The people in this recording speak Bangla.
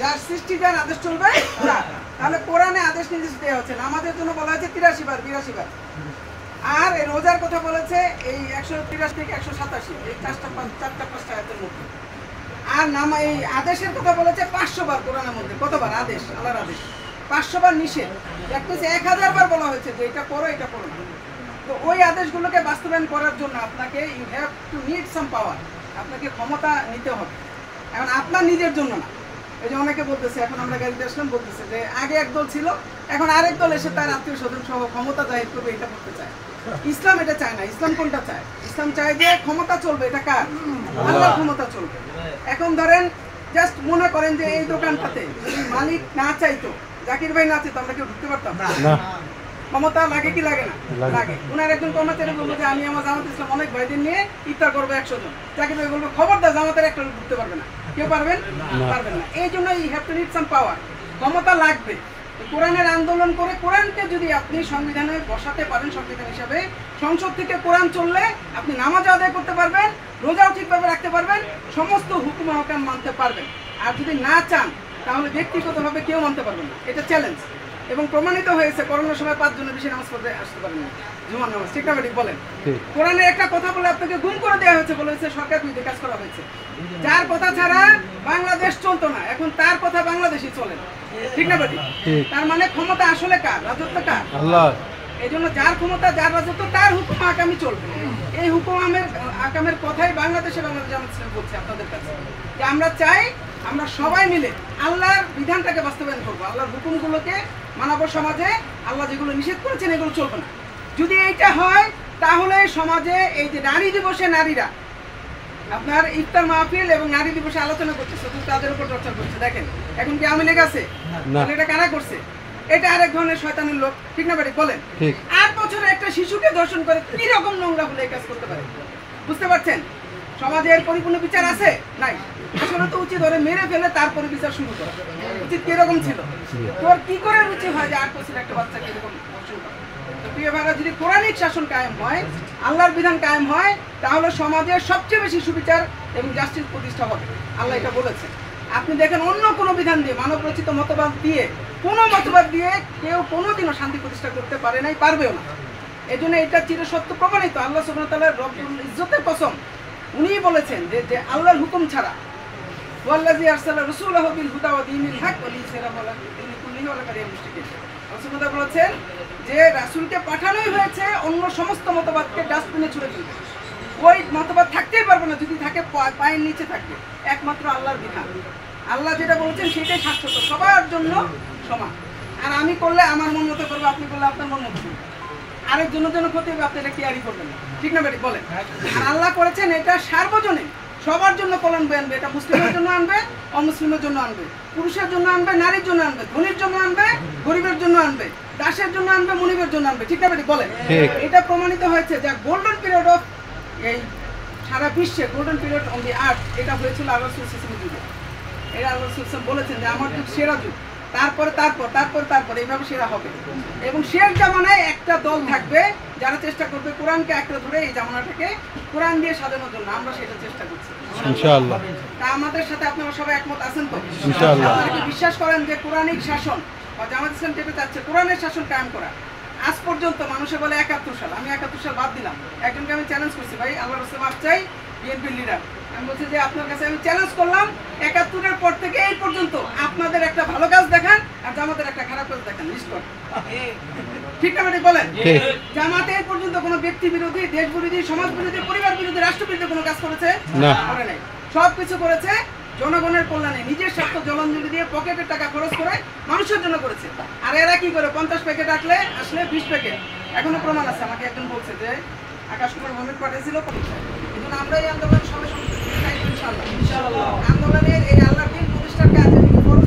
যার সৃষ্টি যার আদেশ চলবে না। তাহলে কোরআনে আদেশ নির্দেশ দেওয়া হচ্ছে আমাদের জন্য বলা হয়েছে 83 বার 82 বার। আর এই রোজার কথা বলেছে এই 183 থেকে 187 এই চারটা পাঁচটা আয়াতের মধ্যে। আর এই আদেশের কথা বলেছে 500 বার কোরআনের মধ্যে। কতবার আদেশ? আল্লাহর আদেশ 500 বার নিষেধ। এক মিনিট 1000 বার বলা হয়েছে যে এটা করো এটা করো না। তো ওই আদেশগুলোকে বাস্তবায়ন করার জন্য আপনাকে you have to need some power, আপনাকে ক্ষমতা নিতে হবে। এখন আপনার নিজের জন্য না। এই যে অনেকে বলতেছে, এখন আমরা গাড়িতে আসলাম বলতেছে যে আগে একদল ছিল, এখন আরেক দল এসে তার আত্মীয় স্বজন সহ ক্ষমতা জাহির করবে, এটা করতে চায়। ইসলাম এটা চায় না। ইসলাম কোনটা চায়? ইসলাম চায় যে ক্ষমতা চলবে, এটা কার? আল্লাহর ক্ষমতা চলবে। এখন ধরেন জাস্ট মনে করেন যে এই দোকানটাতে যদি মালিক না চাইতো, জাকির ভাই না চাইতো, আমরা কেউ ঢুকতে পারতাম না। ক্ষমতা লাগে কি লাগে না? লাগে। উনার একজন কর্মচারী বলবো যে আমি আমার জামাত ইসলাম অনেক ভাইদের নিয়ে ইফতার করবো 100 জন, জাকির ভাই বলবো খবরদার জামাতের একটা লোক ঢুকতে পারবে না। কেউ পারবেন? পারবেন না। এই জন্য you have to need some power, ক্ষমতা লাগবে। কোরআনের আন্দোলন করে কোরআনকে যদি আপনি সংবিধানে বসাতে পারেন সংবিধান হিসাবে, সংসদ থেকে কোরআন চললে আপনি নামাজ আদায় করতে পারবেন, রোজাও ঠিকভাবে রাখতে পারবেন, সমস্ত হুকুম আহকাম মানতে পারবেন। আর যদি না চান তাহলে ব্যক্তিগতভাবে কেউ মানতে পারবেন না। এটা চ্যালেঞ্জ এবং প্রমাণিত হয়েছে। করোনার সময় 5 জনের বেশি নামাজ পড়তে আসতে পারেন না, জুমার নামাজ। ঠিক না ঠিক বলেন? কোরআনের একটা কথা বলে আপনাকে গুম করে দেওয়া হয়েছে, বলেছে সরকার বিরুদ্ধে কাজ করা হয়েছে। যার কথা ছাড়া বাংলাদেশ চলতো না, এখন তার কথা বাংলাদেশই চলে। ঠিক না বেটি? তার মানে ক্ষমতা আসলে কার? রাজত্ব কার? আল্লাহ। এই জন্য যার ক্ষমতা যার রাজত্ব তার হুকুম আকামই চলবে। এই হুকুম আকামের কথাই বাংলাদেশ জামাত ইসলাম বলছে আপনাদের কাছে যে আমরা চাই আমরা সবাই মিলে আল্লাহর বিধানটাকে বাস্তবায়ন করবো, আল্লাহর হুকুমগুলোকে মানব সমাজে। আল্লাহ যেগুলো নিষেধ করেছেন এগুলো চলবে না। যদি এইটা হয় তাহলে সমাজে এই যে নারী দিবসে নারীরা আপনার ইফতার মাহফিল এবং নারী দিবসে আলোচনা করছে, শুধু তাদের উপর চর্চা করছে। দেখেন এখন কি আওয়ামী লীগ আছে? এটা কারা করছে? এটা আরেক ধরনের শয়তানের লোক। ঠিক না বাড়ি বলেন? 8 বছরে একটা শিশুকে ধর্ষণ করে কি রকম নোংরা হলে এই কাজ করতে পারে? বুঝতে পারছেন? সমাজের পরিপূর্ণ বিচার আছে? নাই। আসলে তো উচিত ধরে মেরে ফেলে তারপরে বিচার শুরু করা উচিত। কিরকম ছিল? তোর কি করে রুচি হয় যে 8 বছরের একটা বাচ্চাকে এরকম ধর্ষণ করে? তো প্রিয় ভাইরা, যদি কোরআনিক শাসন কায়েম হয়, আল্লাহর বিধান কায়েম হয়, তাহলে সমাজের সবচেয়ে বেশি সুবিচার এবং জাস্টিস প্রতিষ্ঠা হবে। আল্লাহ এটা বলেছে। আপনি দেখেন অন্য কোনো বিধান দিয়ে, মানব রচিত মতবাদ দিয়ে, কোনো মতবাদ দিয়ে কেউ কোনোদিনও শান্তি প্রতিষ্ঠা করতে পারে নাই, পারবেও না। এই জন্য এটা চিরসত্য প্রমাণিত। আল্লাহ সুবহানাহু ওয়া তাআলা রব্বুল ইজ্জতের কসম, উনিই বলেছেন যে আল্লাহর হুকুম ছাড়া ওয়াল্লাযী আরসালা রাসূলাহু বিল হুদা ওয়া দীনিল হক ওয়া লিইয়ুযহিরাহু আলা দীনি কুল্লিহি ওয়া লাউ কারিহাল মুশরিকুন। রাসূলুল্লাহ বলেছেন যে রাসূলকে পাঠানোই হয়েছে অন্য সমস্ত মতবাদকে ডাস্টবিনে ছুড়ে দিতে। ওই মতবাদ থাকতেই পারবে না, যদি থাকে পায়ের নিচে থাকবে। একমাত্র আল্লাহর বিধান, আল্লাহ যেটা বলছেন সেটাই শাশ্বত, সবার জন্য সমান। আর আমি করলে আমার মন মতো করবো, আপনি করলে আপনার মন মতো করবে। আরেকজনের জন্য ক্ষতি হবে, আপনি এটা কেয়ারই করবেন না। ঠিক না বেটি বলেন? আর আল্লাহ করেছেন এটা সার্বজনীন, সবার জন্য কল্যাণ বয়ে আনবে। এটা মুসলিমের জন্য আনবে, অমুসলিমের জন্য আনবে, পুরুষের জন্য আনবে, নারীর জন্য আনবে, ধনীর জন্য আনবে, গরিবের জন্য আনবে, দাসের জন্য আনবে, মুনিবের জন্য আনবে। ঠিক না বেটি বলেন? এটা প্রমাণিত হয়েছে যে গোল্ডেন পিরিয়ড অফ এই সারা বিশ্বে, গোল্ডেন পিরিয়ড অন দি আর্থ, এটা হয়েছিল আল্লাহ রাসূল সাল্লাল্লাহু আলাইহি ওয়াসাল্লামের যুগে। এটা আল্লাহ রাসূল সাল্লাল্লাহু আলাইহি ওয়াসাল্লাম বলেছেন যে আমার যুগ সেরা যুগ, তারপর এইভাবে সেরা হবে। এবং শেষ জামানায় একটা দল থাকবে যারা চেষ্টা করবে কোরআনকে আঁকড়ে ধরে এই জামানাটাকে কোরআন দিয়ে সাজানোর জন্য। আমরা সেটা চেষ্টা করছি ইনশাআল্লাহ। তা আমাদের সাথে আপনারা সবাই একমত আছেন তো? ইনশাআল্লাহ। আপনারা কি বিশ্বাস করেন যে কোরআনিক শাসন বা জামাত ইসলাম যেটা চাচ্ছে কোরআনের শাসন কায়েম করা? আজ পর্যন্ত মানুষে বলে 71 সাল, আমি 71 সাল বাদ দিলাম। একজনকে আমি চ্যালেঞ্জ করছি, ভাই আল্লাহর রাস্তায় মাপ চাই, বিএনপির লিডার। আমি বলছি যে আপনার কাছে আমি চ্যালেঞ্জ করলাম 71-এর পর থেকে এই পর্যন্ত আপনাদের একটা ভালো কাজ দেখান আর জামাতের একটা খারাপ কাজ দেখান, লিস্ট করেন। ঠিক না বেটি বলেন? জামাতে এই পর্যন্ত কোনো ব্যক্তি বিরোধী, দেশ বিরোধী, সমাজ বিরোধী, পরিবার বিরোধী, রাষ্ট্র বিরোধী কোনো কাজ করেছে? করে নাই। সব কিছু করেছে জনগণের কল্যাণে, নিজের স্বার্থ জলাঞ্জলি দিয়ে পকেটের টাকা খরচ করে মানুষের জন্য করেছে। আর এরা কি করে? 50 প্যাকেট আসলে 20 প্যাকেট। এখনো প্রমাণ আছে, আমাকে একজন বলছে যে আকাশ কুমার মোহাম্মদ পাঠিয়েছিল। এখন আমরা এই আন্দোলনের সবাই ইনশাআল্লাহ আন্দোলনের এই আল্লাহর দিন প্রতিষ্ঠার কাজে ফরজ।